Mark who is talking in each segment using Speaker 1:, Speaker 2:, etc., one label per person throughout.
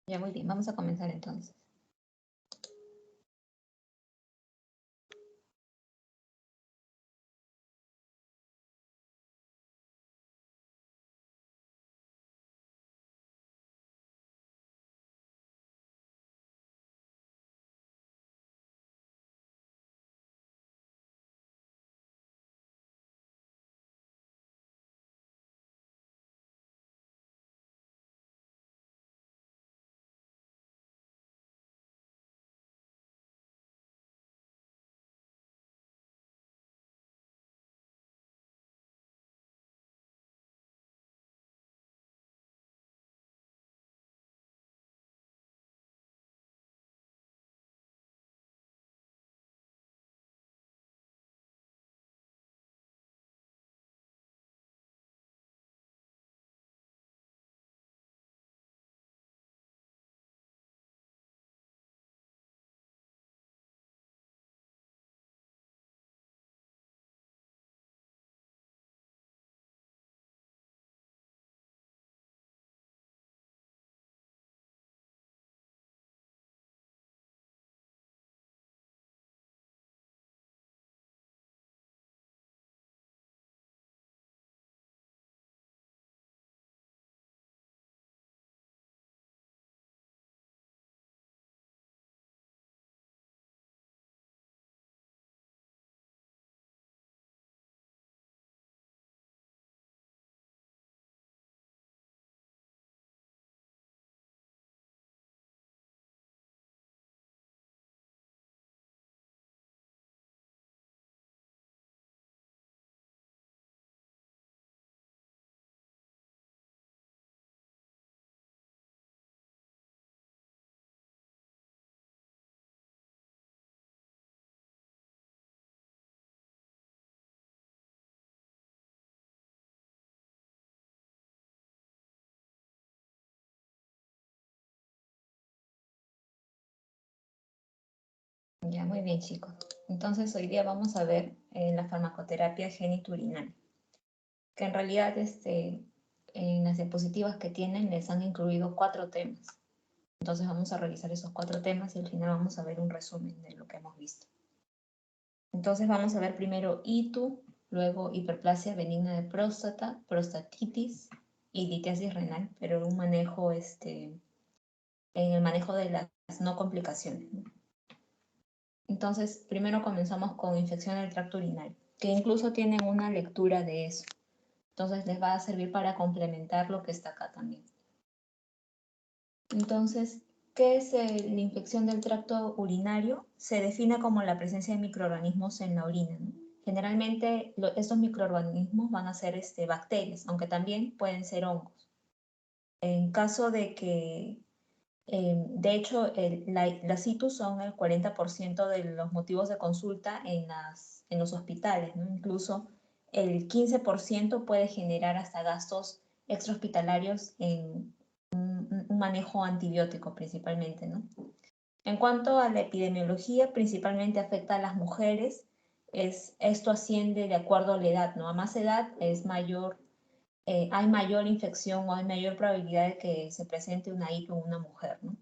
Speaker 1: Ya, muy bien, vamos a comenzar entonces. Ya, muy bien, chicos. Entonces, hoy día vamos a ver la farmacoterapia genitourinaria, que en realidad en las diapositivas que tienen les han incluido 4 temas. Entonces, vamos a revisar esos 4 temas y al final vamos a ver un resumen de lo que hemos visto. Entonces, vamos a ver primero ITU, luego hiperplasia benigna de próstata, prostatitis y litiasis renal, pero un manejo, en el manejo de las no complicaciones, ¿no? Entonces, primero comenzamos con infección del tracto urinario, que incluso tienen una lectura de eso. Entonces, les va a servir para complementar lo que está acá también. Entonces, ¿qué es la infección del tracto urinario? Se define como la presencia de microorganismos en la orina, ¿no? Generalmente, estos microorganismos van a ser bacterias, aunque también pueden ser hongos. En caso de que de hecho, las ITUs son el 40% de los motivos de consulta en los hospitales, ¿no? Incluso el 15% puede generar hasta gastos extrahospitalarios en un manejo antibiótico principalmente, ¿no? En cuanto a la epidemiología, principalmente afecta a las mujeres. Esto asciende de acuerdo a la edad, ¿no? A más edad hay mayor infección o hay mayor probabilidad de que se presente una ITU en una mujer, ¿no?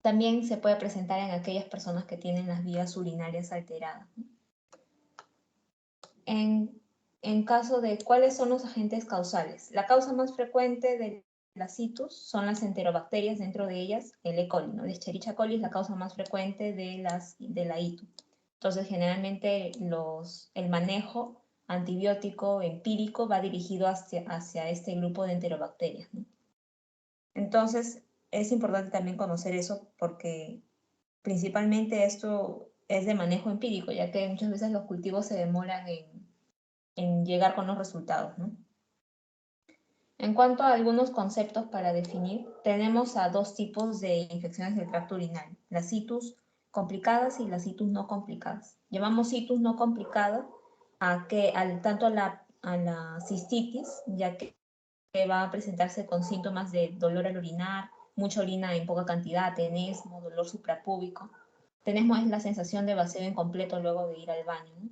Speaker 1: También se puede presentar en aquellas personas que tienen las vías urinarias alteradas. En caso de cuáles son los agentes causales, la causa más frecuente de las ITUs son las enterobacterias, dentro de ellas el E. coli, ¿no? La Escherichia coli es la causa más frecuente de la ITU. Entonces, generalmente el manejo antibiótico empírico va dirigido hacia este grupo de enterobacterias, ¿no? Entonces, es importante también conocer eso porque principalmente esto es de manejo empírico, ya que muchas veces los cultivos se demoran en llegar con los resultados, ¿no? En cuanto a algunos conceptos para definir, tenemos a 2 tipos de infecciones del tracto urinario, las ITUs complicadas y las ITUs no complicadas. Llamamos ITUs no complicadas tanto a la cistitis, ya que va a presentarse con síntomas de dolor al orinar, mucha orina en poca cantidad, tenesmo, dolor suprapúbico. Tenemos la sensación de vacío incompleto luego de ir al baño, ¿no?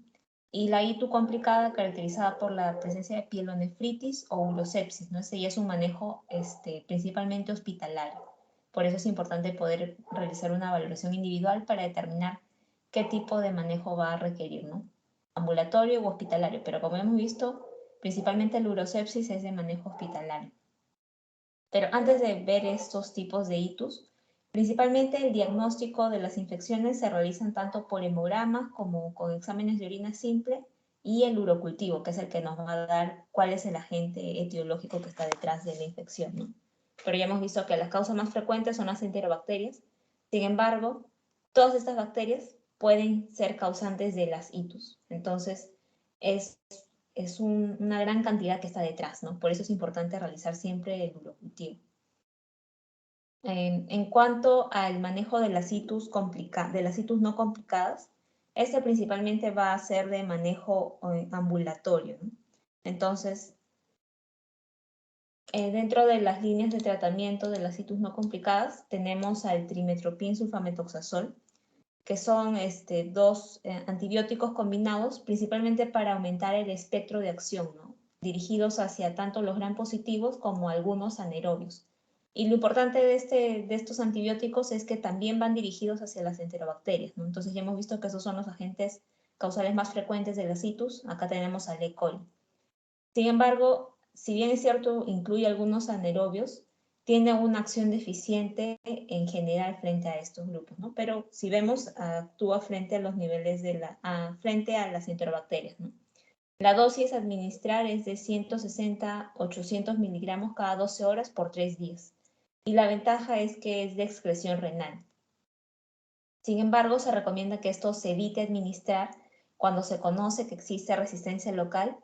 Speaker 1: Y la ITU complicada, caracterizada por la presencia de pielonefritis o urosepsis, ¿no? Ese ya es un manejo principalmente hospitalario. Por eso es importante poder realizar una valoración individual para determinar qué tipo de manejo va a requerir, ¿no? Ambulatorio u hospitalario, pero como hemos visto, principalmente el urosepsis es de manejo hospitalario. Pero antes de ver estos tipos de itus, principalmente el diagnóstico de las infecciones se realizan tanto por hemogramas como con exámenes de orina simple y el urocultivo, que es el que nos va a dar cuál es el agente etiológico que está detrás de la infección, ¿no? Pero ya hemos visto que las causas más frecuentes son las enterobacterias. Sin embargo, todas estas bacterias pueden ser causantes de las itus. Entonces, es una gran cantidad que está detrás, ¿no? Por eso es importante realizar siempre el urocultivo. En cuanto al manejo de las itus no complicadas, este principalmente va a ser de manejo ambulatorio, ¿no? Entonces, dentro de las líneas de tratamiento de las itus no complicadas, tenemos al trimetoprim sulfamethoxazol, que son dos antibióticos combinados principalmente para aumentar el espectro de acción, ¿no? Dirigidos hacia tanto los gram positivos como algunos anaerobios. Y lo importante de estos antibióticos es que también van dirigidos hacia las enterobacterias, ¿no? Entonces ya hemos visto que esos son los agentes causales más frecuentes de las itus. Acá tenemos al E. coli. Sin embargo, si bien es cierto, incluye algunos anaerobios, tiene una acción deficiente en general frente a estos grupos, ¿no? Pero si vemos, actúa frente a los niveles frente a las enterobacterias, ¿no? La dosis a administrar es de 160 a 800 miligramos cada 12 horas por 3 días. Y la ventaja es que es de excreción renal. Sin embargo, se recomienda que esto se evite administrar cuando se conoce que existe resistencia local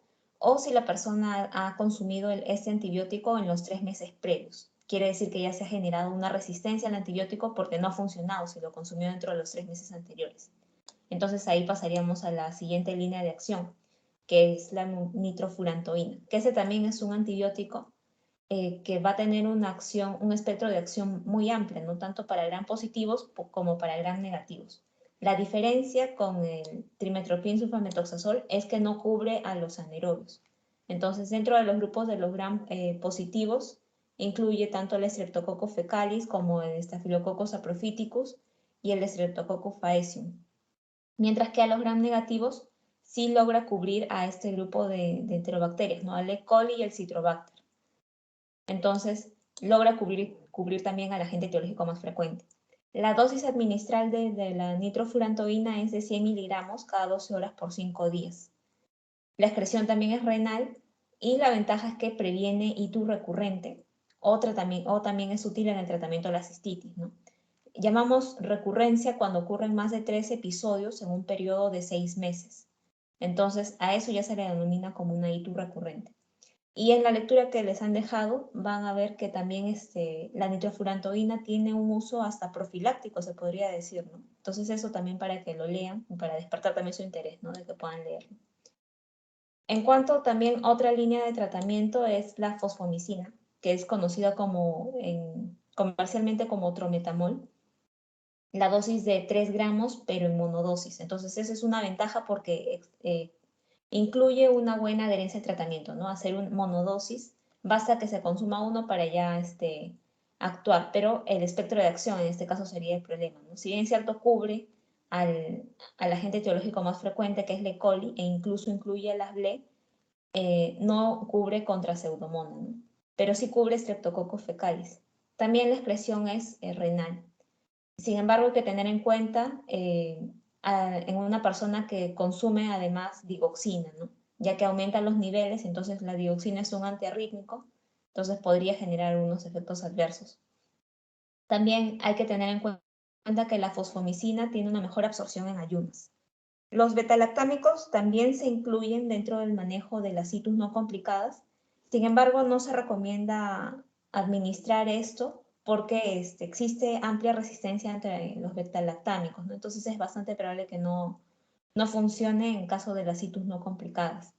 Speaker 1: o si la persona ha consumido este antibiótico en los 3 meses previos. Quiere decir que ya se ha generado una resistencia al antibiótico porque no ha funcionado si lo consumió dentro de los 3 meses anteriores. Entonces ahí pasaríamos a la siguiente línea de acción, que es la nitrofurantoína, que ese también es un antibiótico que va a tener un espectro de acción muy amplio, no tanto para gram positivos como para gram negativos. La diferencia con el trimetoprim sulfamethoxazol es que no cubre a los anaerobios. Entonces, dentro de los grupos de los gram positivos, incluye tanto el Streptococcus fecalis como el Staphylococcus saprophyticus y el Streptococcus faecium. Mientras que a los gram negativos sí logra cubrir a este grupo de enterobacterias, ¿no? Al E. coli y el Citrobacter. Entonces, logra cubrir también al agente etiológico más frecuente. La dosis administral de la nitrofurantoína es de 100 miligramos cada 12 horas por 5 días. La excreción también es renal y la ventaja es que previene itus recurrente o también es útil en el tratamiento de la cistitis, ¿no? Llamamos recurrencia cuando ocurren más de 3 episodios en un periodo de 6 meses. Entonces, a eso ya se le denomina como una itus recurrente. Y en la lectura que les han dejado van a ver que también la nitrofurantoína tiene un uso hasta profiláctico, se podría decir, ¿no? Entonces eso también para que lo lean, para despertar también su interés, ¿no? De que puedan leerlo. En cuanto también otra línea de tratamiento es la fosfomicina, que es conocida comercialmente como trometamol. La dosis de 3 gramos, pero en monodosis. Entonces esa es una ventaja porque incluye una buena adherencia al tratamiento, ¿no? Hacer un monodosis, basta que se consuma uno para ya actuar, pero el espectro de acción en este caso sería el problema, ¿no? Si bien es cierto, cubre al agente etiológico más frecuente, que es la E. coli, e incluso incluye las BLE, no cubre contra Pseudomonas, ¿no? Pero sí cubre Streptococcus fecalis. También la excreción es renal. Sin embargo, hay que tener en cuenta en una persona que consume además digoxina, ¿no? Ya que aumenta los niveles, entonces la digoxina es un antiarrítmico, entonces podría generar unos efectos adversos. También hay que tener en cuenta que la fosfomicina tiene una mejor absorción en ayunas. Los betalactámicos también se incluyen dentro del manejo de las itus no complicadas, sin embargo no se recomienda administrar esto porque existe amplia resistencia entre los betalactámicos, ¿no? Entonces es bastante probable que no funcione en caso de las itus no complicadas.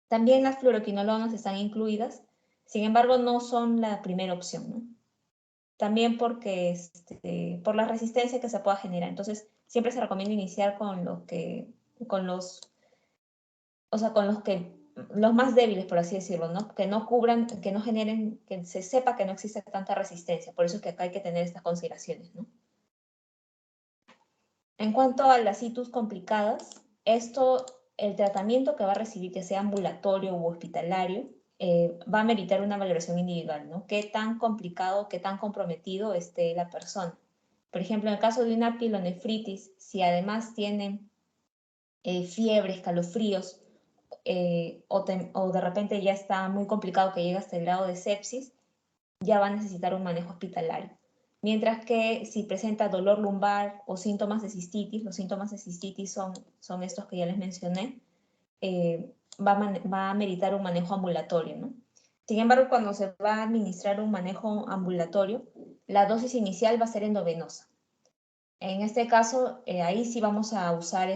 Speaker 1: También las fluoroquinolonas están incluidas, sin embargo no son la primera opción, ¿no? También porque por la resistencia que se pueda generar. Entonces siempre se recomienda iniciar con los que los más débiles, por así decirlo, ¿no? Que no cubran, que no generen, que se sepa que no existe tanta resistencia. Por eso es que acá hay que tener estas consideraciones, ¿no? En cuanto a las situs complicadas, el tratamiento que va a recibir, que sea ambulatorio u hospitalario, va a meritar una valoración individual, ¿no? Qué tan complicado, qué tan comprometido esté la persona. Por ejemplo, en el caso de una pielonefritis, si además tienen fiebre, escalofríos, o de repente ya está muy complicado que llegue hasta el grado de sepsis, ya va a necesitar un manejo hospitalario. Mientras que si presenta dolor lumbar o síntomas de cistitis, los síntomas de cistitis son estos que ya les mencioné, va a meritar un manejo ambulatorio, ¿no? Sin embargo, cuando se va a administrar un manejo ambulatorio, la dosis inicial va a ser endovenosa. En este caso, ahí sí vamos a usar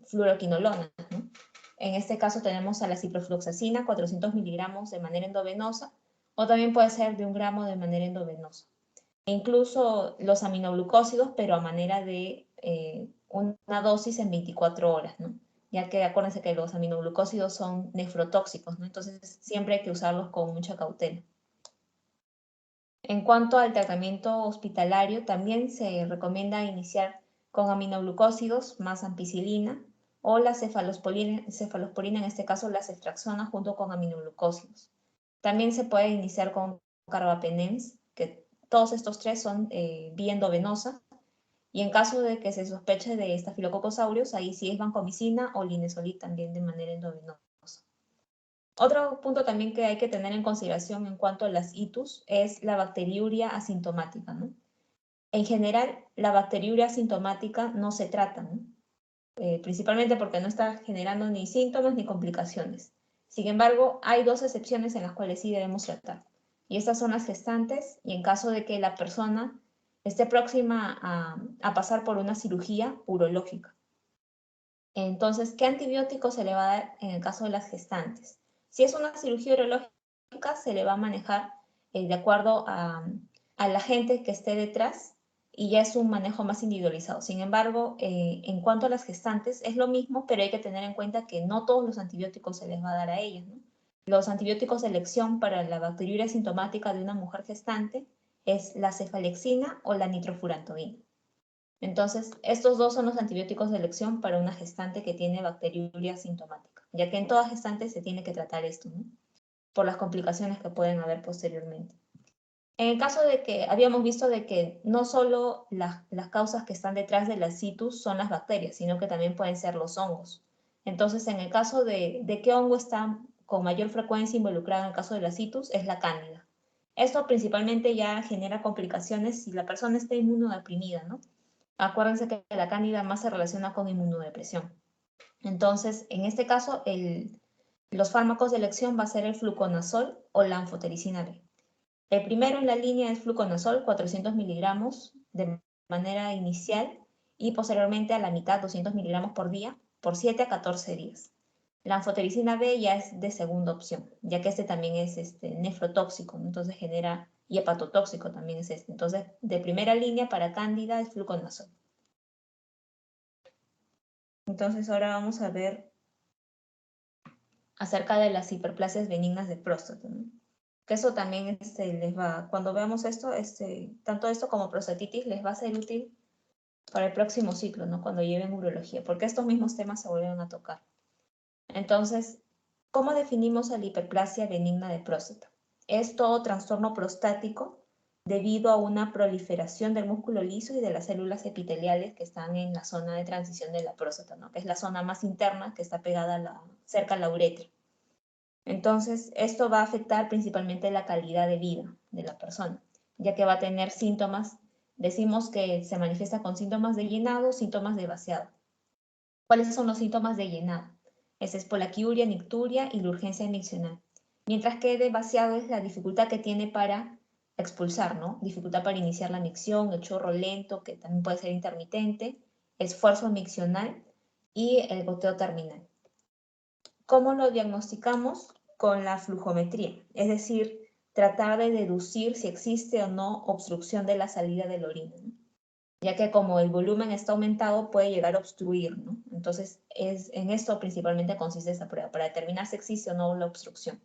Speaker 1: fluoroquinolona, ¿no? En este caso tenemos a la ciprofloxacina, 400 miligramos de manera endovenosa, o también puede ser de 1 gramo de manera endovenosa. E incluso los aminoglucósidos, pero a manera de una dosis en 24 horas, ¿no? Ya que acuérdense que los aminoglucósidos son nefrotóxicos, ¿no? Entonces siempre hay que usarlos con mucha cautela. En cuanto al tratamiento hospitalario, también se recomienda iniciar con aminoglucósidos más ampicilina o la cefalosporina, en este caso la ceftriaxona junto con aminoglucósidos. También se puede iniciar con carbapenems, que todos estos tres son vía endovenosa, y en caso de que se sospeche de Staphylococcus aureus, ahí sí es vancomicina o linezolid también de manera endovenosa. Otro punto también que hay que tener en consideración en cuanto a las ITUS es la bacteriuria asintomática, ¿no? En general, la bacteriuria asintomática no se trata, ¿no? Principalmente porque no está generando ni síntomas ni complicaciones. Sin embargo, hay 2 excepciones en las cuales sí debemos tratar. Y estas son las gestantes y en caso de que la persona esté próxima a pasar por una cirugía urológica. Entonces, ¿qué antibiótico se le va a dar en el caso de las gestantes? Si es una cirugía urológica, se le va a manejar de acuerdo a la gente que esté detrás y ya es un manejo más individualizado. Sin embargo, en cuanto a las gestantes, es lo mismo, pero hay que tener en cuenta que no todos los antibióticos se les va a dar a ellas, ¿no? Los antibióticos de elección para la bacteriuria asintomática de una mujer gestante es la cefalexina o la nitrofurantoína. Entonces, estos 2 son los antibióticos de elección para una gestante que tiene bacteriuria asintomática, ya que en toda gestante se tiene que tratar esto, ¿no? Por las complicaciones que pueden haber posteriormente. En el caso de que habíamos visto de que no solo las causas que están detrás de la situs son las bacterias, sino que también pueden ser los hongos. Entonces, en el caso de qué hongo está con mayor frecuencia involucrado en el caso de la situs, es la cándida. Esto principalmente ya genera complicaciones si la persona está inmunodeprimida, ¿no? Acuérdense que la cándida más se relaciona con inmunodepresión. Entonces, en este caso, los fármacos de elección va a ser el fluconazol o la anfotericina B. El primero en la línea es fluconazol, 400 miligramos de manera inicial y posteriormente a la mitad, 200 miligramos por día, por 7 a 14 días. La anfotericina B ya es de segunda opción, ya que este también es nefrotóxico, ¿no? Entonces genera, y hepatotóxico también es este. Entonces, de primera línea para cándida es fluconazol. Entonces ahora vamos a ver acerca de las hiperplasias benignas de próstata, ¿no? Que eso también cuando veamos esto, tanto esto como prostatitis les va a ser útil para el próximo ciclo, ¿no? Cuando lleven urología, porque estos mismos temas se vuelven a tocar. Entonces, ¿cómo definimos a la hiperplasia benigna de próstata? Es todo trastorno prostático debido a una proliferación del músculo liso y de las células epiteliales que están en la zona de transición de la próstata, ¿no? Que es la zona más interna que está pegada cerca a la uretra. Entonces, esto va a afectar principalmente la calidad de vida de la persona, ya que va a tener síntomas, decimos que se manifiesta con síntomas de llenado, síntomas de vaciado. ¿Cuáles son los síntomas de llenado? Es espolaquiuria, nicturia y la urgencia miccional. Mientras que de vaciado es la dificultad que tiene para expulsar, ¿no? Dificultad para iniciar la micción, el chorro lento, que también puede ser intermitente, esfuerzo miccional y el goteo terminal. ¿Cómo lo diagnosticamos? Con la flujometría, es decir, tratar de deducir si existe o no obstrucción de la salida de la orina, ¿no? ya que como el volumen está aumentado puede llegar a obstruir, ¿no? Entonces, en esto principalmente consiste esta prueba, para determinar si existe o no la obstrucción.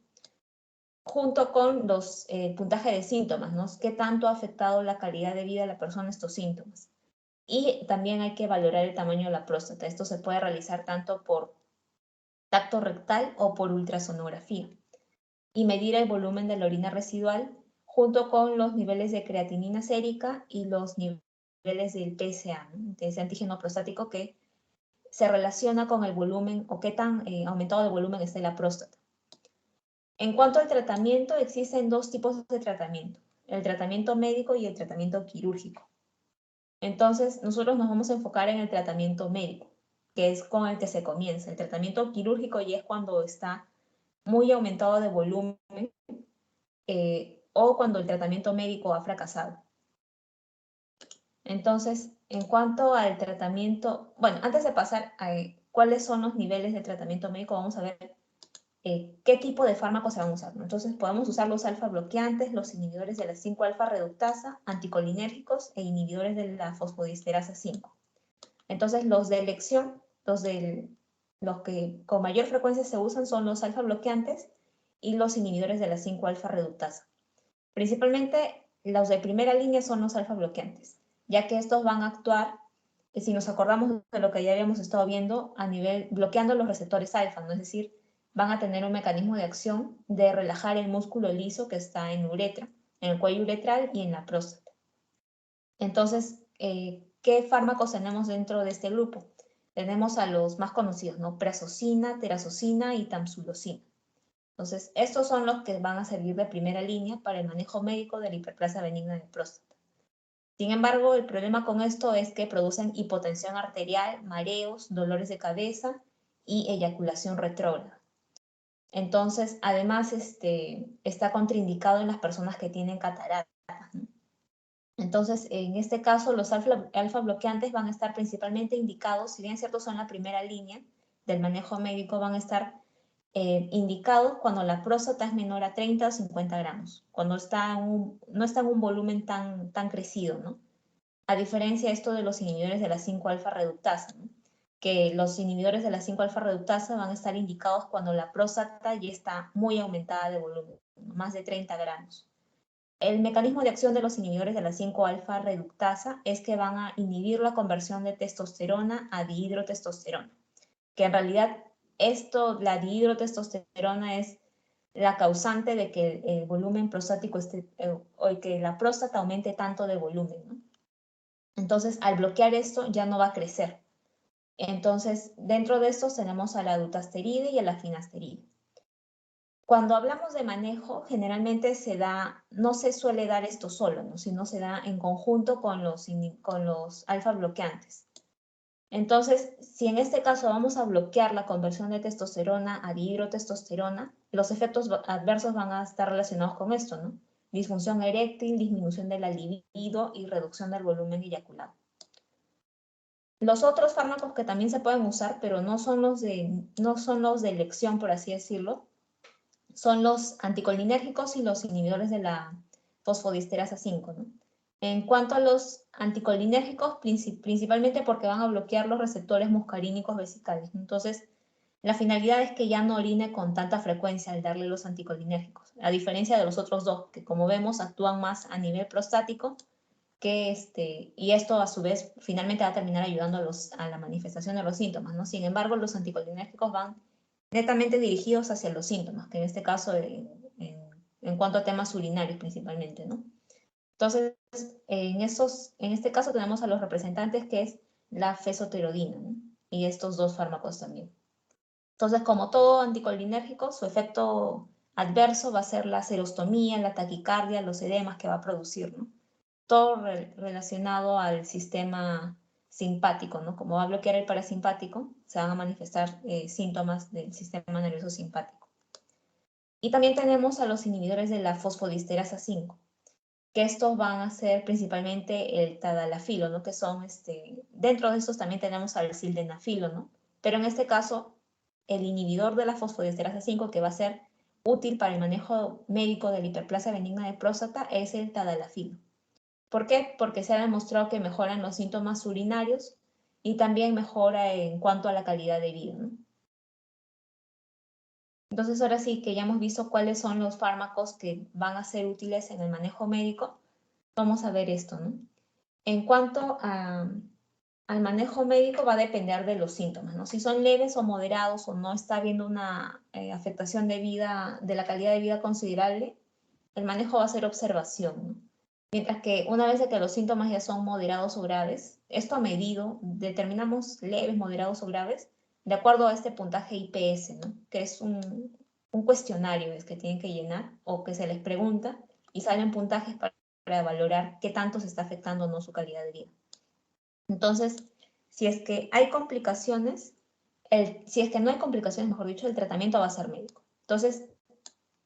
Speaker 1: Junto con los puntaje de síntomas, ¿no? ¿Qué tanto ha afectado la calidad de vida de la persona estos síntomas? Y también hay que valorar el tamaño de la próstata. Esto se puede realizar tanto por tacto rectal o por ultrasonografía. Y medir el volumen de la orina residual junto con los niveles de creatinina sérica y los niveles del PSA, ¿no? De ese antígeno prostático que se relaciona con el volumen o qué tan aumentado de volumen está la próstata. En cuanto al tratamiento, existen dos tipos de tratamiento, el tratamiento médico y el tratamiento quirúrgico. Entonces, nosotros nos vamos a enfocar en el tratamiento médico, que es con el que se comienza. El tratamiento quirúrgico ya es cuando está muy aumentado de volumen o cuando el tratamiento médico ha fracasado. Entonces, en cuanto al tratamiento, bueno, antes de pasar a cuáles son los niveles de tratamiento médico, vamos a ver qué tipo de fármacos se van a usar, ¿no? Entonces, podemos usar los alfa bloqueantes, los inhibidores de la 5-alfa reductasa, anticolinérgicos e inhibidores de la fosfodiesterasa 5. Entonces, los de elección, los que con mayor frecuencia se usan son los alfa bloqueantes y los inhibidores de la 5-alfa reductasa. Principalmente, los de primera línea son los alfa bloqueantes, ya que estos van a actuar, si nos acordamos de lo que ya habíamos estado viendo, a nivel bloqueando los receptores alfa, ¿no? Es decir, van a tener un mecanismo de acción de relajar el músculo liso que está en uretra, en el cuello uretral y en la próstata. Entonces, ¿qué fármacos tenemos dentro de este grupo? Tenemos a los más conocidos, ¿no? Prazosina, terazosina y tamsulosina. Entonces, estos son los que van a servir de primera línea para el manejo médico de la hiperplasia benigna de próstata. Sin embargo, el problema con esto es que producen hipotensión arterial, mareos, dolores de cabeza y eyaculación retrógrada. Entonces, además, está contraindicado en las personas que tienen cataratas, ¿no? Entonces, en este caso, los alfa bloqueantes van a estar principalmente indicados, si bien es cierto son la primera línea del manejo médico, van a estar indicados cuando la próstata es menor a 30 o 50 gramos, cuando no está en un volumen tan crecido, ¿no? A diferencia esto de los inhibidores de la 5-alfa reductasa, ¿no? Que los inhibidores de la 5-alfa reductasa van a estar indicados cuando la próstata ya está muy aumentada de volumen, ¿no? Más de 30 gramos. El mecanismo de acción de los inhibidores de la 5-alfa reductasa es que van a inhibir la conversión de testosterona a dihidrotestosterona, que en realidad la dihidrotestosterona es la causante de que el volumen prostático o que la próstata aumente tanto de volumen, ¿no? Entonces, al bloquear esto, ya no va a crecer. Entonces, dentro de estos tenemos a la dutasteride y a la finasteride. Cuando hablamos de manejo, generalmente no se suele dar esto solo, ¿no? Sino se da en conjunto con los alfa bloqueantes. Entonces, si en este caso vamos a bloquear la conversión de testosterona a dihidrotestosterona, los efectos adversos van a estar relacionados con esto, ¿no? Disfunción eréctil, disminución de la libido y reducción del volumen eyaculado. Los otros fármacos que también se pueden usar, pero no son los de elección, por así decirlo, son los anticolinérgicos y los inhibidores de la fosfodiesterasa 5, ¿no? En cuanto a los anticolinérgicos, principalmente porque van a bloquear los receptores muscarínicos vesicales. Entonces, la finalidad es que ya no orine con tanta frecuencia al darle los anticolinérgicos, a diferencia de los otros dos, que como vemos actúan más a nivel prostático, y esto a su vez finalmente va a terminar ayudando a la manifestación de los síntomas, ¿no? Sin embargo, los anticolinérgicos van netamente dirigidos hacia los síntomas, que en este caso en cuanto a temas urinarios principalmente, ¿no? Entonces, en este caso tenemos a los representantes que es la fesoterodina, ¿no? Y estos dos fármacos también. Entonces, como todo anticolinérgico, su efecto adverso va a ser la serostomía, la taquicardia, los edemas que va a producir, ¿no? Todo relacionado al sistema simpático, ¿no? Como va a bloquear el parasimpático, se van a manifestar síntomas del sistema nervioso simpático. Y también tenemos a los inhibidores de la fosfodiesterasa 5, que estos van a ser principalmente el tadalafilo, ¿no? Que son, dentro de estos también tenemos al sildenafilo, ¿no? Pero en este caso, el inhibidor de la fosfodiesterasa 5 que va a ser útil para el manejo médico de la hiperplasia benigna de próstata es el tadalafilo. ¿Por qué? Porque se ha demostrado que mejoran los síntomas urinarios y también mejora en cuanto a la calidad de vida, ¿no? Entonces, ahora sí que ya hemos visto cuáles son los fármacos que van a ser útiles en el manejo médico, vamos a ver esto, ¿no? En cuanto al manejo médico, va a depender de los síntomas, ¿no? Si son leves o moderados o no está habiendo una afectación de vida, de la calidad de vida considerable, el manejo va a ser observación, ¿no? Mientras que una vez que los síntomas ya son moderados o graves, esto a medido, determinamos leves, moderados o graves, de acuerdo a este puntaje IPS, ¿no? Que es un cuestionario que tienen que llenar o que se les pregunta y salen puntajes para valorar qué tanto se está afectando o no su calidad de vida. Entonces, si es que hay complicaciones, si es que no hay complicaciones, mejor dicho, el tratamiento va a ser médico. Entonces,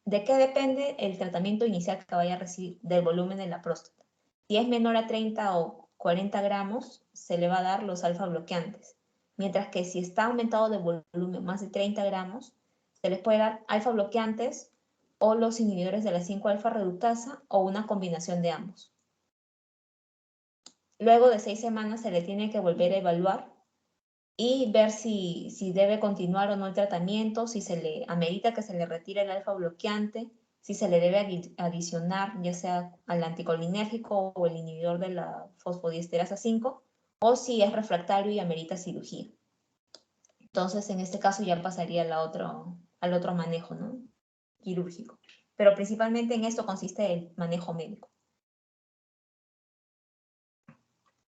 Speaker 1: ¿de qué depende el tratamiento inicial que vaya a recibir? Del volumen de la próstata. Si es menor a 30 o 40 gramos, se le va a dar los alfa bloqueantes. Mientras que si está aumentado de volumen más de 30 gramos, se les puede dar alfa bloqueantes o los inhibidores de la 5-alfa reductasa o una combinación de ambos. Luego de 6 semanas se le tiene que volver a evaluar y ver si debe continuar o no el tratamiento, si se le amerita que se le retire el alfa bloqueante, si se le debe adicionar ya sea al anticolinérgico o el inhibidor de la fosfodiesterasa 5, o si es refractario y amerita cirugía. Entonces, en este caso ya pasaría al otro manejo, ¿no? Quirúrgico. Pero principalmente en esto consiste el manejo médico.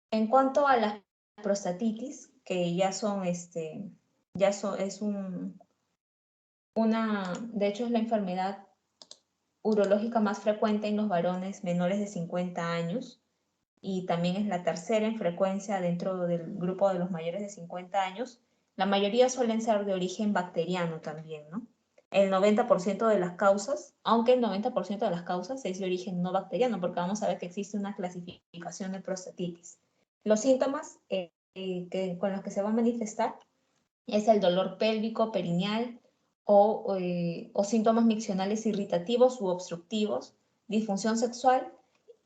Speaker 1: En cuanto a la prostatitis, que ya de hecho es la enfermedad urológica más frecuente en los varones menores de 50 años y también es la tercera en frecuencia dentro del grupo de los mayores de 50 años. La mayoría suelen ser de origen bacteriano también, ¿no? El 90% de las causas, aunque el 90% de las causas es de origen no bacteriano, porque vamos a ver que existe una clasificación de prostatitis. Los síntomas con los que se va a manifestar es el dolor pélvico, perineal o síntomas miccionales irritativos u obstructivos, disfunción sexual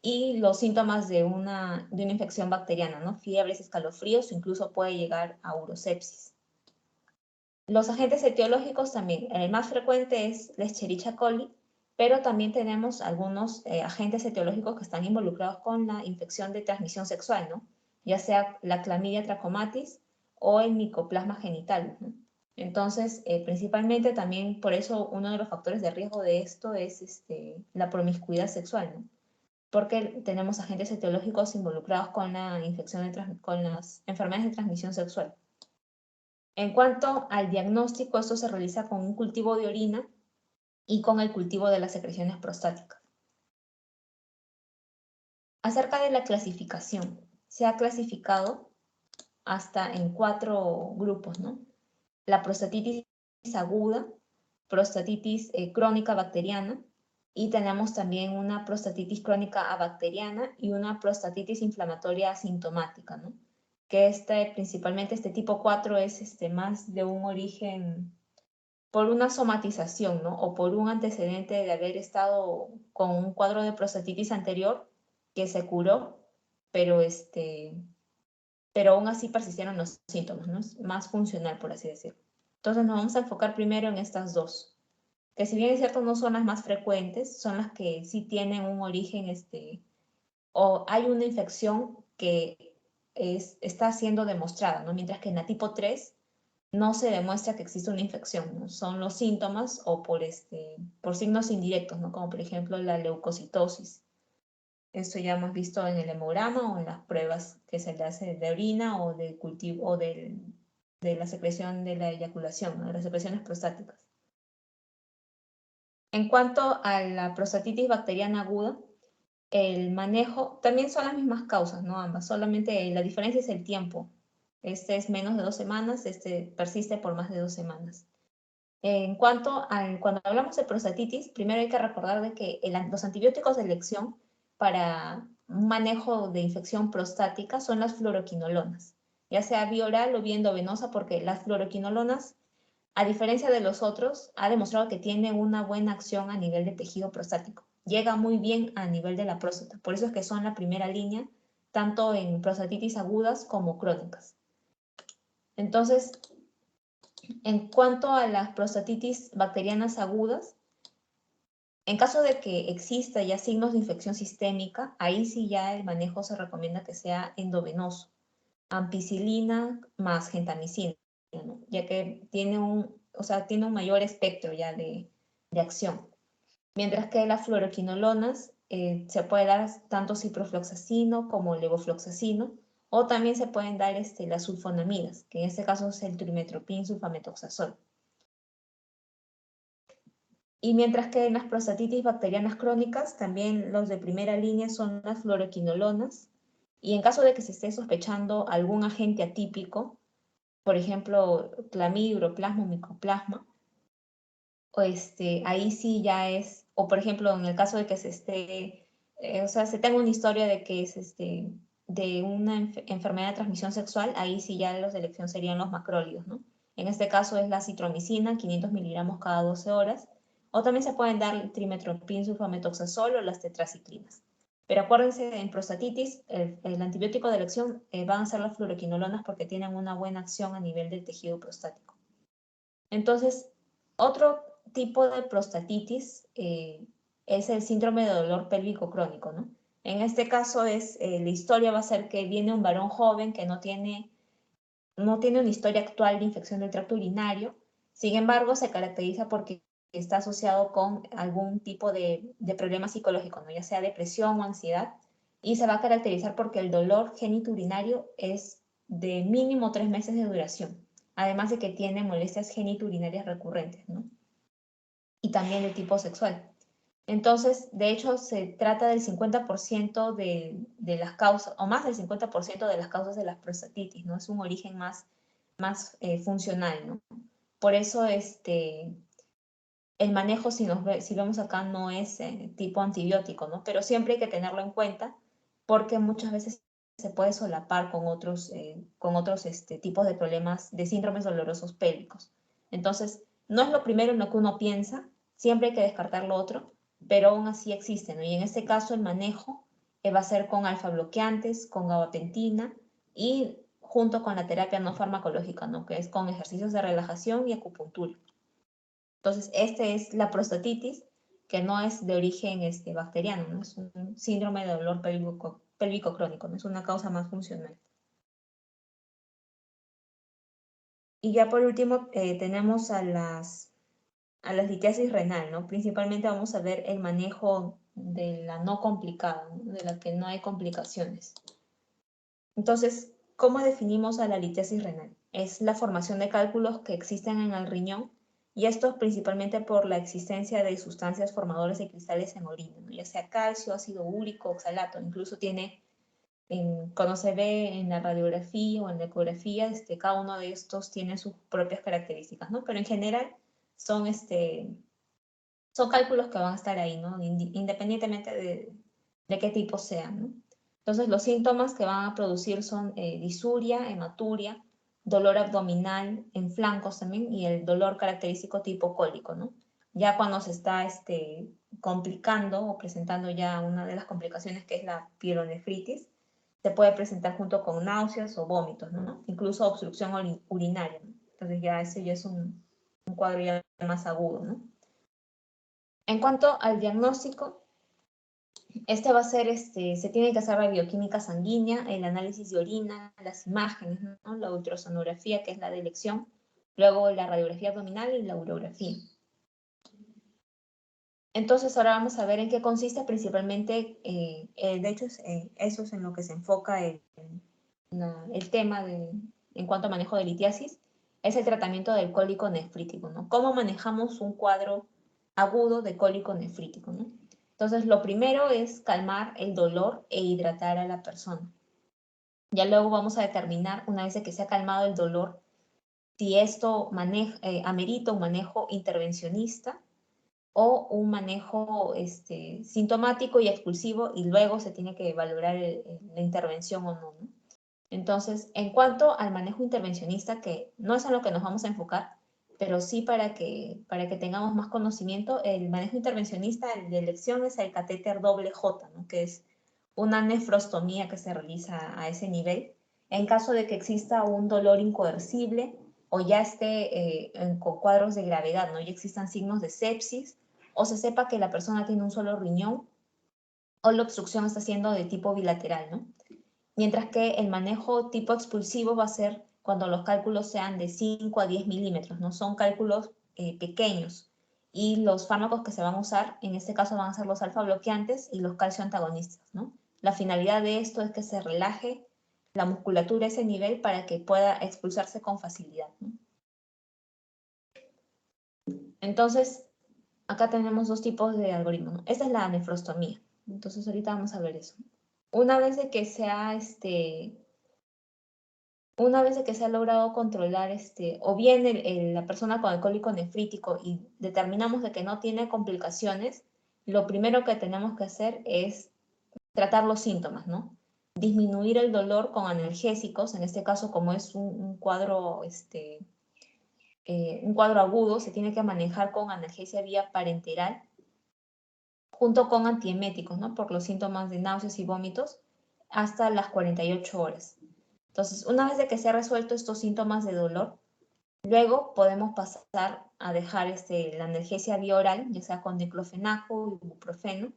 Speaker 1: y los síntomas de una infección bacteriana, ¿no? Fiebres, escalofríos, incluso puede llegar a urosepsis. Los agentes etiológicos también, el más frecuente es la Escherichia coli, pero también tenemos algunos agentes etiológicos que están involucrados con la infección de transmisión sexual, ¿no? Ya sea la clamidia trachomatis o el micoplasma genital, ¿no? Entonces, principalmente también por eso uno de los factores de riesgo de esto es la promiscuidad sexual, ¿no? Porque tenemos agentes etiológicos involucrados con la infección con las enfermedades de transmisión sexual. En cuanto al diagnóstico, esto se realiza con un cultivo de orina y con el cultivo de las secreciones prostáticas. Acerca de la clasificación, se ha clasificado hasta en 4 grupos, ¿no? La prostatitis aguda, prostatitis crónica bacteriana, y tenemos también una prostatitis crónica abacteriana y una prostatitis inflamatoria asintomática, ¿no? Que principalmente este tipo 4 es más de un origen por una somatización, ¿no? O por un antecedente de haber estado con un cuadro de prostatitis anterior que se curó, pero aún así persistieron los síntomas, ¿no? Es más funcional, por así decirlo. Entonces nos vamos a enfocar primero en estas dos, que si bien es cierto no son las más frecuentes, son las que sí tienen un origen, o hay una infección que está siendo demostrada, ¿no? Mientras que en la tipo 3 no se demuestra que existe una infección, ¿no? Son los síntomas o por signos indirectos, ¿no? Como por ejemplo la leucocitosis. Esto ya hemos visto en el hemograma o en las pruebas que se le hace de orina o de cultivo o de la secreción de la eyaculación, ¿no? De las secreciones prostáticas. En cuanto a la prostatitis bacteriana aguda, el manejo también son las mismas causas, ¿no? Ambas, solamente la diferencia es el tiempo. Este es menos de 2 semanas, este persiste por más de 2 semanas. Cuando hablamos de prostatitis, primero hay que recordar de que los antibióticos de elección para un manejo de infección prostática son las fluoroquinolonas, ya sea vía oral o vía endovenosa, porque las fluoroquinolonas a diferencia de los otros, ha demostrado que tiene una buena acción a nivel de tejido prostático. Llega muy bien a nivel de la próstata. Por eso es que son la primera línea, tanto en prostatitis agudas como crónicas. Entonces, en cuanto a las prostatitis bacterianas agudas, en caso de que exista ya signos de infección sistémica, ahí sí ya el manejo se recomienda que sea endovenoso, ampicilina más gentamicina, ¿no? Ya que tiene tiene un mayor espectro ya de acción. Mientras que las fluoroquinolonas se puede dar tanto ciprofloxacino como levofloxacino, o también se pueden dar las sulfonamidas, que en este caso es el trimestoprim sulfametoxazol. Y mientras que en las prostatitis bacterianas crónicas, también los de primera línea son las fluoroquinolonas. Y en caso de que se esté sospechando algún agente atípico, por ejemplo, clamidia, uroplasma o micoplasma, ahí sí ya es, o por ejemplo, en el caso de que se esté, se tenga una historia de que es de una enfermedad de transmisión sexual, ahí sí ya los de elección serían los macrólidos, ¿no? En este caso es la citromicina, 500 miligramos cada 12 horas, o también se pueden dar el trimestoprim sulfametoxazol o las tetraciclinas. Pero acuérdense, en prostatitis, el antibiótico de elección van a ser las fluoroquinolonas porque tienen una buena acción a nivel del tejido prostático. Entonces, otro tipo de prostatitis es el síndrome de dolor pélvico crónico, ¿no? En este caso la historia va a ser que viene un varón joven que no tiene una historia actual de infección del tracto urinario, sin embargo se caracteriza porque está asociado con algún tipo de problema psicológico, ¿no? Ya sea depresión o ansiedad, y se va a caracterizar porque el dolor genitourinario es de mínimo 3 meses de duración, además de que tiene molestias genitourinarias recurrentes, ¿no? Y también de tipo sexual. Entonces, de hecho, se trata del 50% de las causas, o más del 50% de las causas de las prostatitis, ¿no? Es un origen más funcional, ¿no? Por eso, el manejo, si vemos acá, no es tipo antibiótico, ¿no? Pero siempre hay que tenerlo en cuenta porque muchas veces se puede solapar con otros tipos de problemas, de síndromes dolorosos pélvicos. Entonces, no es lo primero en lo que uno piensa, siempre hay que descartar lo otro, pero aún así existen, ¿no? Y en este caso el manejo va a ser con alfa bloqueantes, con gabapentina y junto con la terapia no farmacológica, ¿no? Que es con ejercicios de relajación y acupuntura. Entonces, es la prostatitis, que no es de origen bacteriano, ¿no? Es un síndrome de dolor pélvico crónico, ¿no? Es una causa más funcional. Y ya por último tenemos a las litiasis renal, ¿no? Principalmente vamos a ver el manejo de la no complicada, ¿no? De la que no hay complicaciones. Entonces, ¿cómo definimos a la litiasis renal? Es la formación de cálculos que existen en el riñón, y esto es principalmente por la existencia de sustancias formadoras de cristales en orina, ¿no? Ya sea calcio, ácido úrico, oxalato. Incluso cuando se ve en la radiografía o en la ecografía, cada uno de estos tiene sus propias características, ¿no? Pero en general son cálculos que van a estar ahí, ¿no? Independientemente de qué tipo sean, ¿no? Entonces, los síntomas que van a producir son disuria, hematuria, dolor abdominal en flancos también, y el dolor característico tipo cólico, ¿no? Ya cuando se está complicando o presentando ya una de las complicaciones, que es la pielonefritis, se puede presentar junto con náuseas o vómitos, ¿no? Incluso obstrucción urinaria, ¿no? Entonces ya ese ya es un cuadro ya más agudo, ¿no? En cuanto al diagnóstico, va a ser, se tiene que hacer la bioquímica sanguínea, el análisis de orina, las imágenes, ¿no? La ultrasonografía, que es la de elección, luego la radiografía abdominal y la urografía. Entonces ahora vamos a ver en qué consiste principalmente, de hecho eso es en lo que se enfoca el tema en cuanto a manejo de litiasis, es el tratamiento del cólico nefrítico, ¿no? ¿Cómo manejamos un cuadro agudo de cólico nefrítico, ¿no? Entonces, lo primero es calmar el dolor e hidratar a la persona. Ya luego vamos a determinar, una vez que se ha calmado el dolor, si esto amerita un manejo intervencionista o un manejo sintomático y expulsivo, y luego se tiene que valorar la intervención o no, ¿no? Entonces, en cuanto al manejo intervencionista, que no es en lo que nos vamos a enfocar, pero sí para que tengamos más conocimiento, el manejo intervencionista de elección es el catéter doble J, ¿no? Que es una nefrostomía que se realiza a ese nivel. En caso de que exista un dolor incoercible o ya esté con cuadros de gravedad, ¿no? Ya existan signos de sepsis, o se sepa que la persona tiene un solo riñón, o la obstrucción está siendo de tipo bilateral, ¿no? Mientras que el manejo tipo expulsivo va a ser cuando los cálculos sean de 5 a 10 milímetros, ¿no? Son cálculos pequeños. Y los fármacos que se van a usar, en este caso van a ser los alfa bloqueantes y los calcio antagonistas, ¿no? La finalidad de esto es que se relaje la musculatura a ese nivel para que pueda expulsarse con facilidad, ¿no? Entonces, acá tenemos dos tipos de algoritmos, ¿no? Esta es la nefrostomía. Entonces, ahorita vamos a ver eso. Una vez de que se ha logrado controlar o bien la persona con el cólico nefrítico y determinamos de que no tiene complicaciones, lo primero que tenemos que hacer es tratar los síntomas, ¿no? Disminuir el dolor con analgésicos, en este caso como es un cuadro agudo, se tiene que manejar con analgesia vía parenteral junto con antieméticos, ¿no? Por los síntomas de náuseas y vómitos hasta las 48 horas. Entonces, una vez de que se han resuelto estos síntomas de dolor, luego podemos pasar a dejar la analgesia vía oral, ya sea con diclofenaco, ibuprofeno,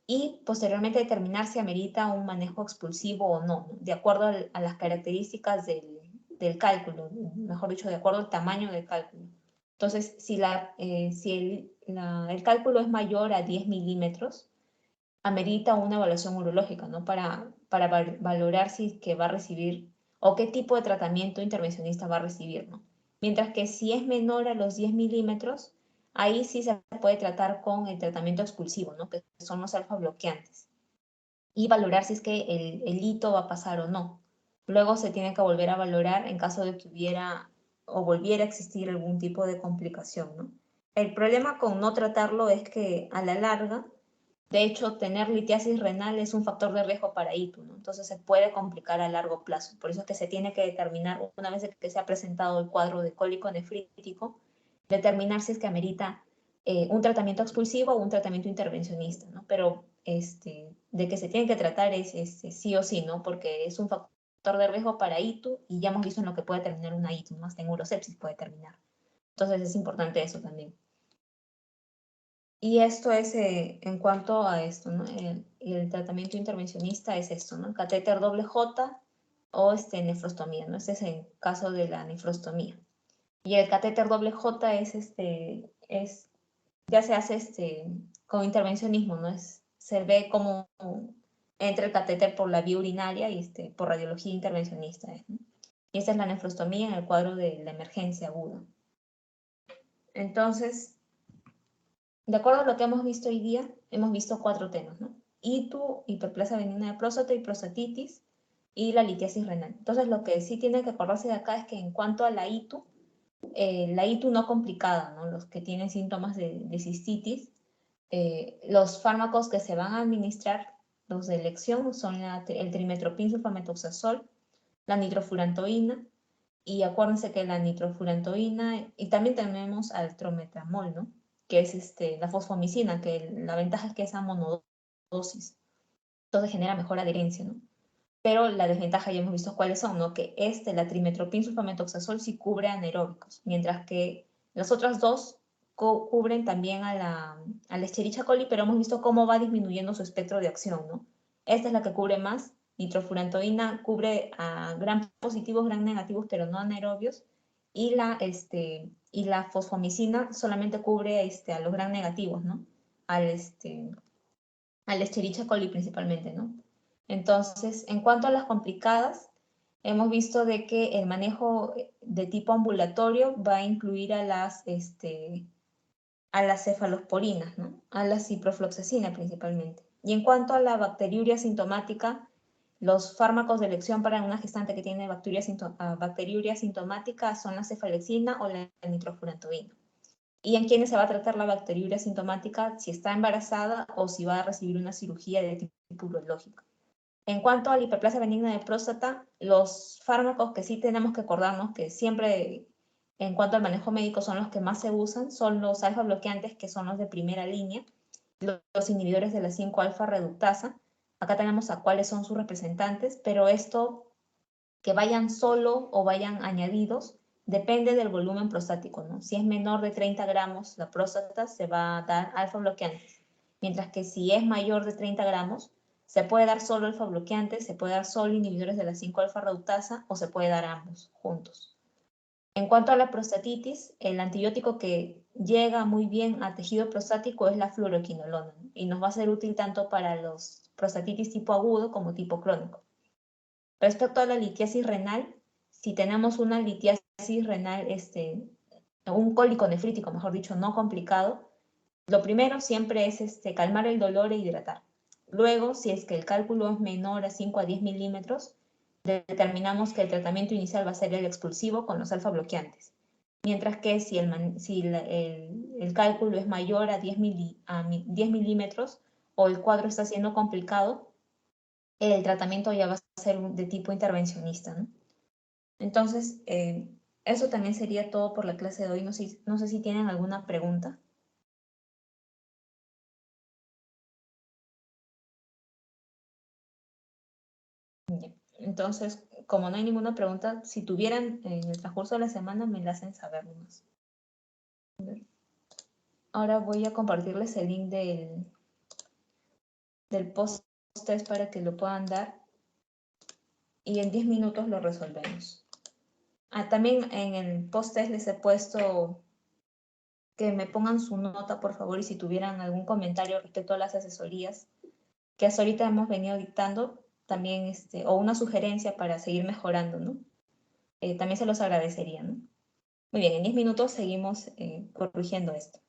Speaker 1: y posteriormente determinar si amerita un manejo expulsivo o no, de acuerdo a las características del cálculo, mejor dicho, de acuerdo al tamaño del cálculo. Entonces, si el cálculo es mayor a 10 milímetros, amerita una evaluación urológica, ¿no? Para valorar si que va a recibir o qué tipo de tratamiento intervencionista va a recibir, ¿no? Mientras que si es menor a los 10 milímetros, ahí sí se puede tratar con el tratamiento expulsivo, ¿no? Que son los alfa bloqueantes. Y valorar si es que el hito va a pasar o no. Luego se tiene que volver a valorar en caso de que hubiera o volviera a existir algún tipo de complicación, ¿no? El problema con no tratarlo es que a la larga, de hecho, tener litiasis renal es un factor de riesgo para ITU, ¿no? Entonces se puede complicar a largo plazo. Por eso es que se tiene que determinar, una vez que se ha presentado el cuadro de cólico nefrítico, determinar si es que amerita un tratamiento expulsivo o un tratamiento intervencionista, ¿no? Pero de que se tiene que tratar es sí o sí, ¿no? Porque es un factor de riesgo para ITU y ya hemos visto en lo que puede terminar una ITU, más en urosepsis puede terminar. Entonces es importante eso también. Y esto es en cuanto a esto, ¿no? El tratamiento intervencionista es esto, ¿no? Catéter doble J o nefrostomía, ¿no? Este es el caso de la nefrostomía. Y el catéter doble J ya se hace con intervencionismo, ¿no? Se ve como entra el catéter por la vía urinaria y por radiología intervencionista, ¿no? Y esta es la nefrostomía en el cuadro de la emergencia aguda. Entonces, de acuerdo a lo que hemos visto hoy día, hemos visto 4 temas, ¿no? ITU, hiperplasia benigna de próstata y prostatitis, y la litiasis renal. Entonces, lo que sí tiene que acordarse de acá es que en cuanto a la ITU no complicada, ¿no? Los que tienen síntomas de cistitis, los fármacos que se van a administrar, los de elección, son el trimetoprim sulfamethoxazol, la nitrofurantoína, y acuérdense que la nitrofurantoína, y también tenemos al trometramol, ¿no? Que es la fosfomicina, que la ventaja es que es a monodosis, entonces genera mejor adherencia, ¿no? Pero la desventaja ya hemos visto cuáles son, ¿no? Que la trimetoprim sulfamethoxazol sí cubre anaeróbicos, mientras que las otras dos cubren también a la Escherichia coli, pero hemos visto cómo va disminuyendo su espectro de acción, ¿no? Esta es la que cubre más. Nitrofurantoína cubre a gram positivos, gram negativos, pero no anaerobios, y la fosfomicina solamente cubre a los gram negativos, ¿no? Al Escherichia coli principalmente, ¿no? Entonces, en cuanto a las complicadas, hemos visto de que el manejo de tipo ambulatorio va a incluir a las cefalosporinas, ¿no? A la ciprofloxacina principalmente. Y en cuanto a la bacteriuria sintomática, los fármacos de elección para una gestante que tiene bacteriuria sintomática son la cefalexina o la nitrofurantoína. Y en quienes se va a tratar la bacteriuria sintomática, si está embarazada o si va a recibir una cirugía de tipo urológico. En cuanto a la hiperplasia benigna de próstata, los fármacos que sí tenemos que acordarnos que siempre en cuanto al manejo médico, son los que más se usan, son los alfa bloqueantes, que son los de primera línea, los inhibidores de la 5-alfa reductasa. Acá tenemos a cuáles son sus representantes, pero esto, que vayan solo o vayan añadidos, depende del volumen prostático, ¿no? Si es menor de 30 gramos la próstata, se va a dar alfa bloqueantes, mientras que si es mayor de 30 gramos, se puede dar solo alfa bloqueantes, se puede dar solo inhibidores de la 5-alfa reductasa o se puede dar ambos juntos. En cuanto a la prostatitis, el antibiótico que llega muy bien a tejido prostático es la fluoroquinolona, ¿no? Y nos va a ser útil tanto para los prostatitis tipo agudo como tipo crónico. Respecto a la litiasis renal, si tenemos una litiasis renal, un cólico nefrítico, mejor dicho, no complicado, lo primero siempre es calmar el dolor e hidratar. Luego, si es que el cálculo es menor a 5 a 10 milímetros, determinamos que el tratamiento inicial va a ser el expulsivo con los alfa bloqueantes. Mientras que si el cálculo es mayor a 10 milímetros o el cuadro está siendo complicado, el tratamiento ya va a ser de tipo intervencionista, ¿no? Entonces, eso también sería todo por la clase de hoy. No sé si tienen alguna pregunta. Entonces, como no hay ninguna pregunta, si tuvieran en el transcurso de la semana, me la hacen saber nomás. Ahora voy a compartirles el link del post-test para que lo puedan dar y en 10 minutos lo resolvemos. También en el post-test les he puesto que me pongan su nota, por favor, y si tuvieran algún comentario respecto a las asesorías que hasta ahorita hemos venido dictando, también, o una sugerencia para seguir mejorando, ¿no? También se los agradecería, ¿no? Muy bien, en 10 minutos seguimos corrigiendo esto.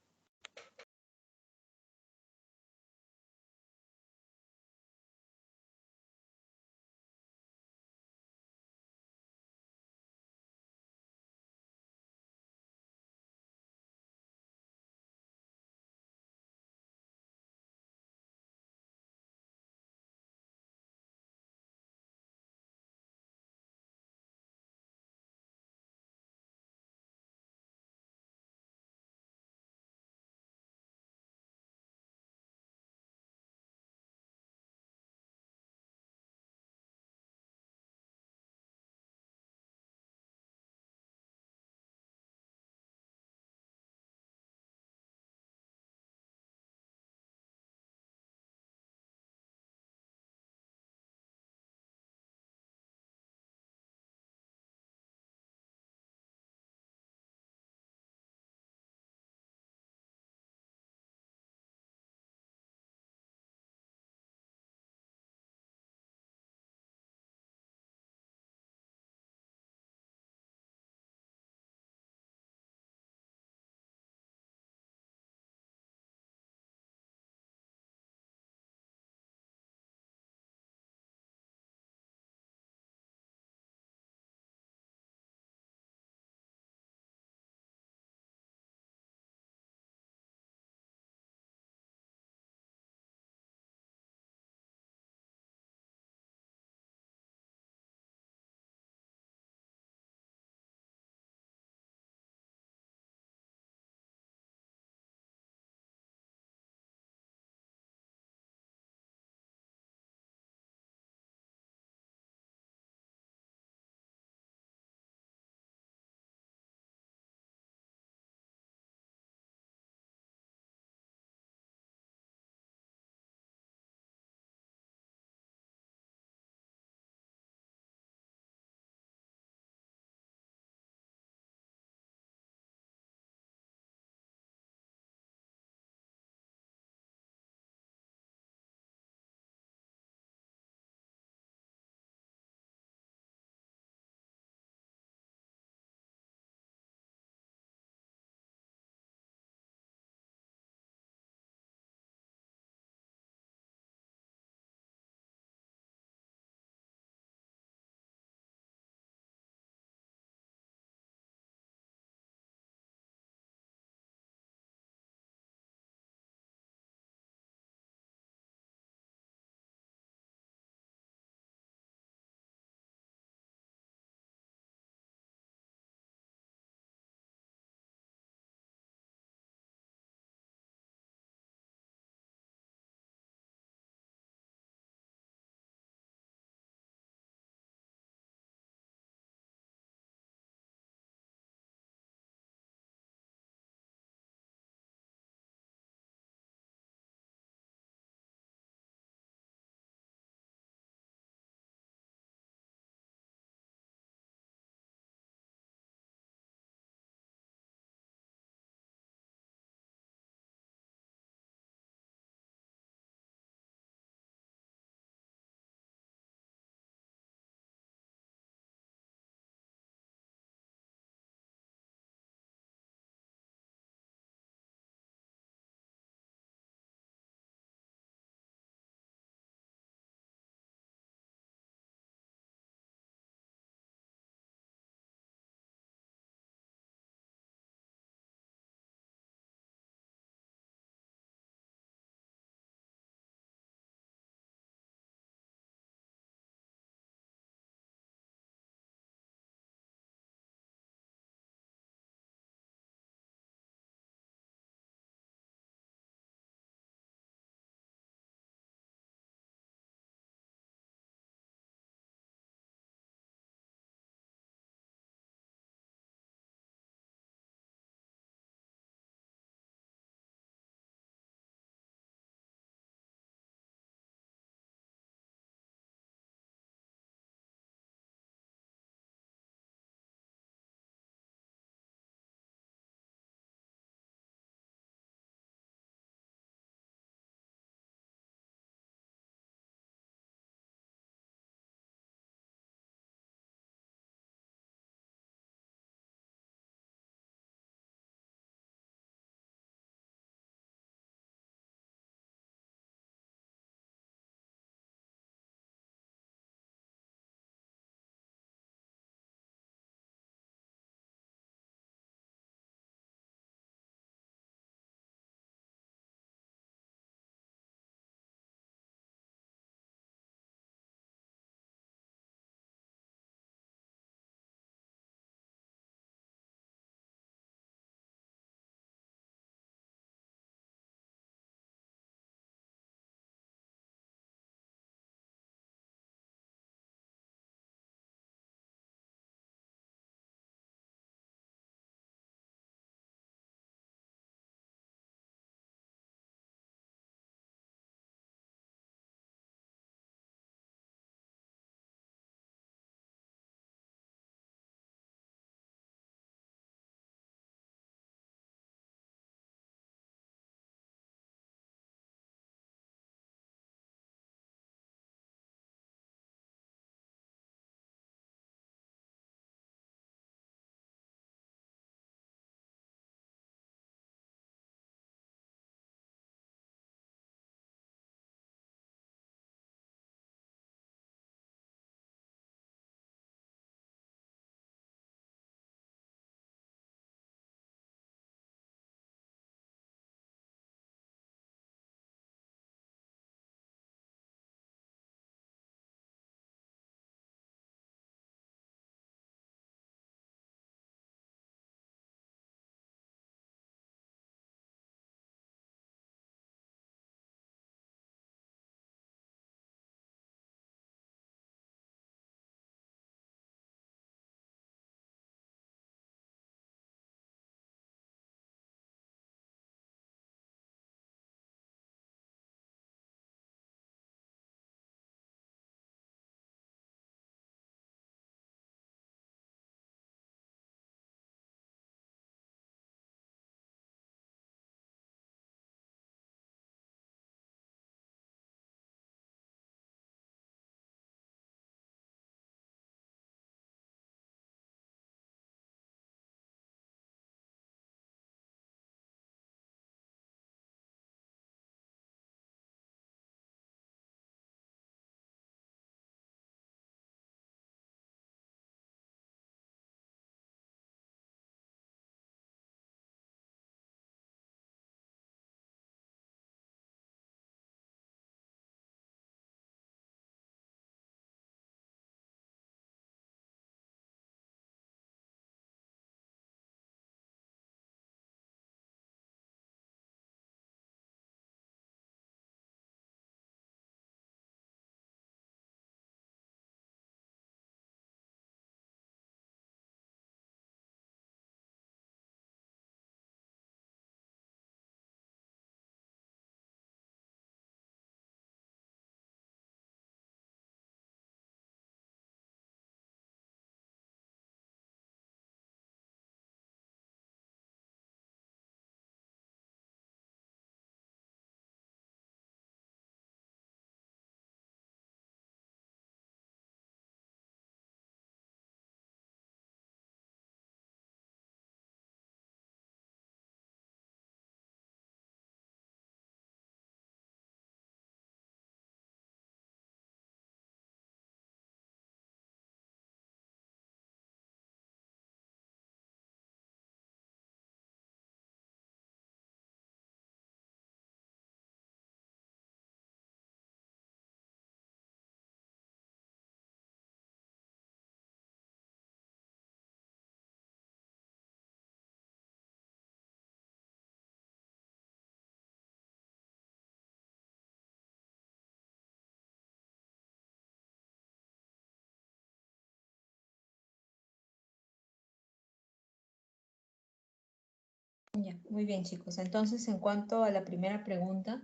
Speaker 1: Ya, muy bien, chicos. Entonces, en cuanto a la primera pregunta,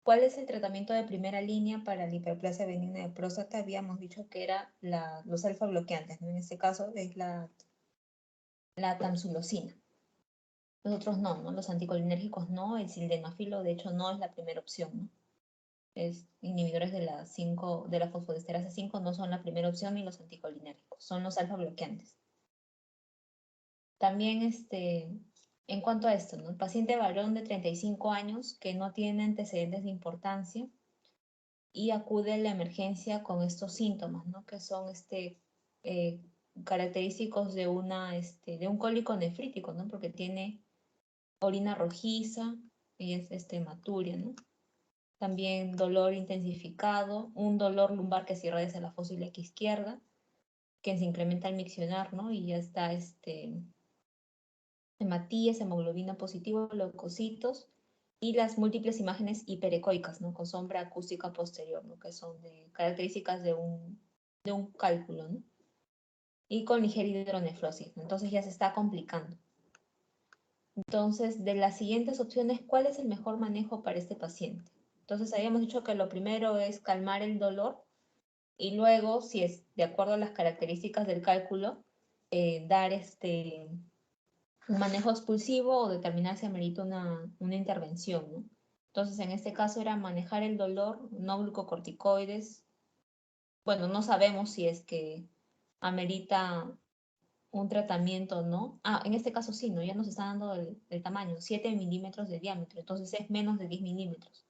Speaker 1: ¿cuál es el tratamiento de primera línea para la hiperplasia benigna de próstata? Habíamos dicho que era los alfa bloqueantes, ¿no? En este caso es la tamsulosina. Los otros no, ¿no? Los anticolinérgicos no, el sildenafilo de hecho no es la primera opción, ¿no? Inhibidores de la 5, de la fosfodiesterasa 5 no son la primera opción ni los anticolinérgicos, son los alfa bloqueantes. También en cuanto a esto, ¿no? El paciente varón de 35 años que no tiene antecedentes de importancia y acude a la emergencia con estos síntomas, ¿no? Que son eh, característicos de de un cólico nefrítico, ¿no? Porque tiene orina rojiza y es hematuria, ¿no? También dolor intensificado, un dolor lumbar que cierra desde la fosa ilíaca izquierda, que se incrementa al miccionar, ¿no? Y ya está hematías, hemoglobina positivo, leucocitos y las múltiples imágenes hiperecoicas, ¿no? Con sombra acústica posterior, ¿no? Que son características de un cálculo, ¿no? Y con ligera hidronefrosis, ¿no? Entonces ya se está complicando. Entonces, de las siguientes opciones, ¿cuál es el mejor manejo para este paciente? Entonces, habíamos dicho que lo primero es calmar el dolor y luego, si es de acuerdo a las características del cálculo, dar un manejo expulsivo o determinar si amerita una intervención, ¿no? Entonces, en este caso era manejar el dolor, no glucocorticoides. Bueno, no sabemos si es que amerita un tratamiento, ¿no? Ah, en este caso sí, ¿no? Ya nos está dando el tamaño, 7 milímetros de diámetro, entonces es menos de 10 milímetros.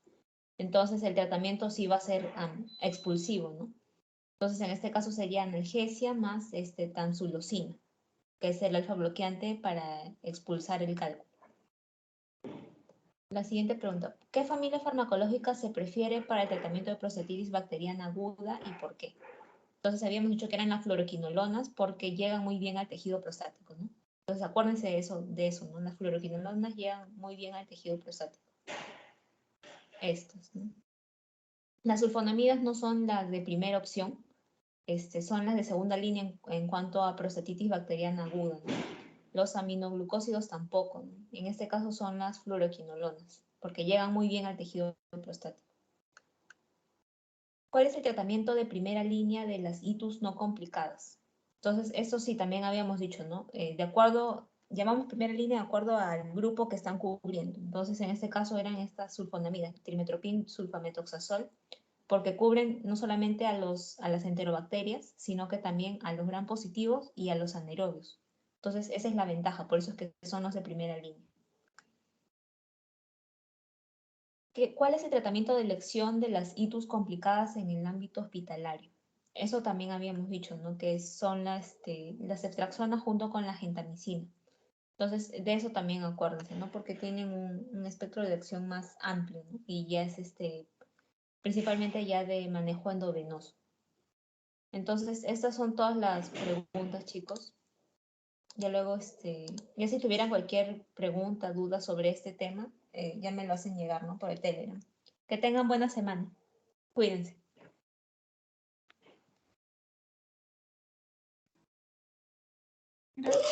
Speaker 1: Entonces el tratamiento sí va a ser expulsivo, ¿no? Entonces en este caso sería analgesia más tamsulosina, que es el alfa bloqueante para expulsar el cálculo. La siguiente pregunta, ¿qué familia farmacológica se prefiere para el tratamiento de prostatitis bacteriana aguda y por qué? Entonces habíamos dicho que eran las fluoroquinolonas porque llegan muy bien al tejido prostático, ¿no? Entonces acuérdense de eso, ¿no? Las fluoroquinolonas llegan muy bien al tejido prostático. Estas, ¿no? Las sulfonamidas no son las de primera opción, son las de segunda línea en cuanto a prostatitis bacteriana aguda, ¿no? Los aminoglucósidos tampoco, ¿no? En este caso son las fluoroquinolonas, porque llegan muy bien al tejido prostático. ¿Cuál es el tratamiento de primera línea de las ITUS no complicadas? Entonces, esto sí también habíamos dicho, ¿no? De acuerdo, llamamos primera línea de acuerdo al grupo que están cubriendo. Entonces, en este caso eran estas sulfonamidas, trimetoprim, sulfametoxazol, porque cubren no solamente a las enterobacterias, sino que también a los gram positivos y a los anaerobios. Entonces, esa es la ventaja, por eso es que son los de primera línea. ¿Cuál es el tratamiento de elección de las ITUS complicadas en el ámbito hospitalario? Eso también habíamos dicho, ¿no? Que son las ceftriaxona junto con la gentamicina. Entonces, de eso también acuérdense, ¿no? Porque tienen un espectro de elección más amplio, ¿no? Y ya es principalmente ya de manejo endovenoso. Entonces, estas son todas las preguntas, chicos. Ya luego, ya si tuvieran cualquier pregunta, duda sobre este tema, ya me lo hacen llegar, ¿no? Por el Telegram. Que tengan buena semana. Cuídense.
Speaker 2: Gracias.